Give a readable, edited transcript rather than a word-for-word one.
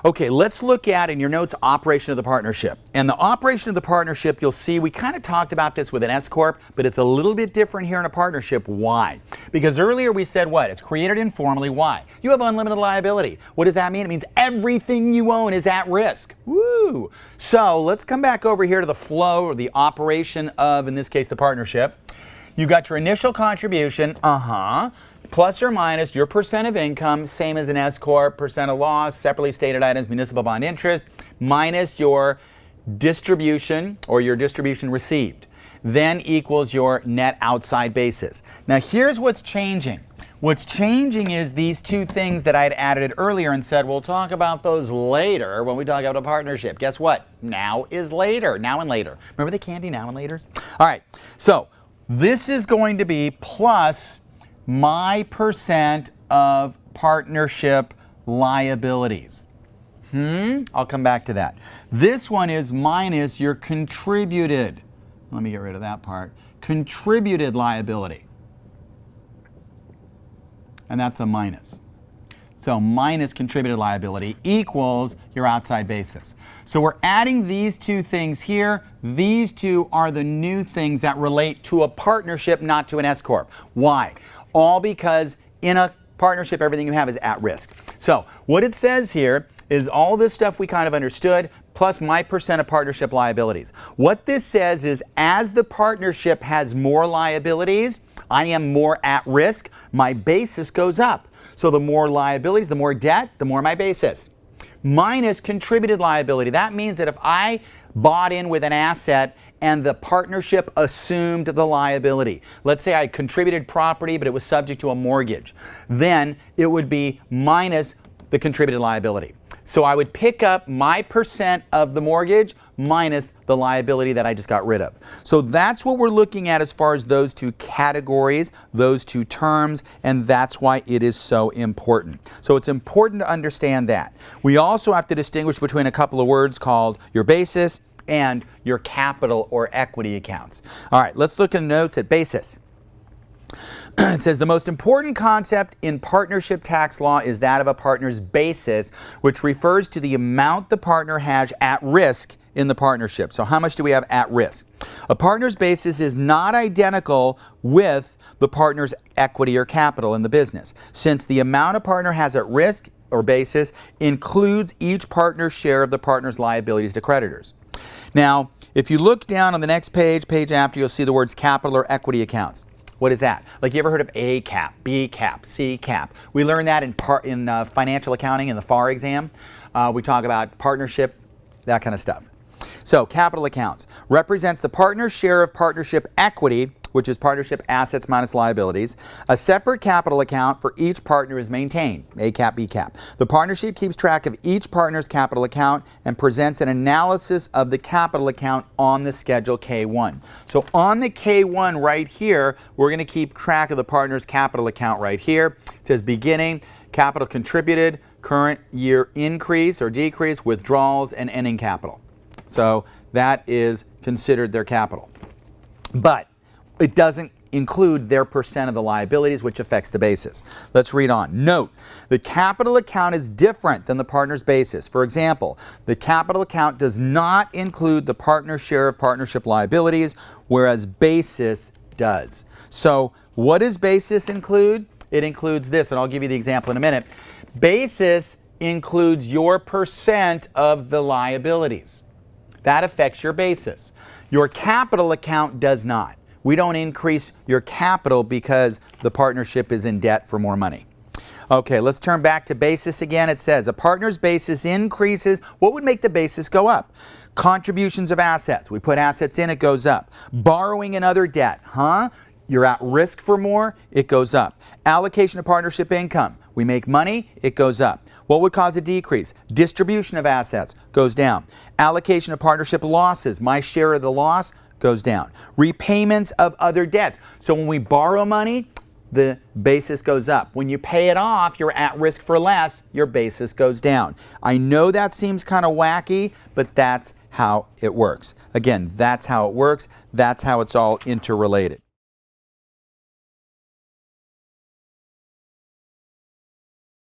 Okay, let's look at, in your notes, operation of the partnership. And the operation of the partnership, you'll see we kind of talked about this with an S-Corp, but it's a little bit different here in a partnership. Why? Because earlier we said what? It's created informally. Why? You have unlimited liability. What does that mean? It means everything you own is at risk. Woo! So let's come back over here to the flow, or the operation of, in this case, the partnership. You got your initial contribution, plus or minus your percent of income, same as an S-Corp, percent of loss, separately stated items, municipal bond interest, minus your distribution, or your distribution received, then equals your net outside basis. Now here's what's changing. What's changing is these two things that I had added earlier and said we'll talk about those later when we talk about a partnership. Guess what? Now is later. Now and later. Remember the candy now and laters? All right, so this is going to be plus my percent of partnership liabilities. I'll come back to that. This one is minus your contributed. Let me get rid of that part. Contributed liability. And that's a minus. So minus contributed liability equals your outside basis. So we're adding these two things here. These two are the new things that relate to a partnership, not to an S-Corp. Why? All because in a partnership, everything you have is at risk. So what it says here is all this stuff we kind of understood, plus my percent of partnership liabilities. What this says is as the partnership has more liabilities, I am more at risk, my basis goes up. So the more liabilities, the more debt, the more my basis. Minus contributed liability. That means that if I bought in with an asset and the partnership assumed the liability, let's say I contributed property but it was subject to a mortgage, then it would be minus the contributed liability. So I would pick up my percent of the mortgage minus the liability that I just got rid of. So that's what we're looking at as far as those two categories, those two terms, and that's why it is so important. So it's important to understand that. We also have to distinguish between a couple of words called your basis and your capital or equity accounts. All right, let's look at notes at basis. It says the most important concept in partnership tax law is that of a partner's basis, which refers to the amount the partner has at risk in the partnership. So how much do we have at risk? A partner's basis is not identical with the partner's equity or capital in the business, since the amount a partner has at risk or basis includes each partner's share of the partner's liabilities to creditors. Now, if you look down on the next page, page after, you'll see the words capital or equity accounts. What is that? Like, you ever heard of A cap, B cap, C cap? We learned that in financial accounting in the FAR exam. We talk about partnership, that kind of stuff. So capital accounts represents the partner's share of partnership equity, which is partnership assets minus liabilities. A separate capital account for each partner is maintained, A cap, B cap. The partnership keeps track of each partner's capital account and presents an analysis of the capital account on the schedule K1. So on the K1 right here, we're going to keep track of the partner's capital account right here. It says beginning, capital contributed, current year increase or decrease, withdrawals, and ending capital. So that is considered their capital. But it doesn't include their percent of the liabilities, which affects the basis. Let's read on. Note, the capital account is different than the partner's basis. For example, the capital account does not include the partner's share of partnership liabilities, whereas basis does. So what does basis include? It includes this, and I'll give you the example in a minute. Basis includes your percent of the liabilities. That affects your basis. Your capital account does not. We don't increase your capital because the partnership is in debt for more money. Okay, let's turn back to basis again. It says a partner's basis increases. What would make the basis go up? Contributions of assets. We put assets in, it goes up. Borrowing and other debt. You're at risk for more, it goes up. Allocation of partnership income. We make money, it goes up. What would cause a decrease? Distribution of assets goes down. Allocation of partnership losses. My share of the loss goes down. Repayments of other debts. So when we borrow money, the basis goes up. When you pay it off, you're at risk for less, your basis goes down. I know that seems kind of wacky, but that's how it works. Again, that's how it works. That's how it's all interrelated.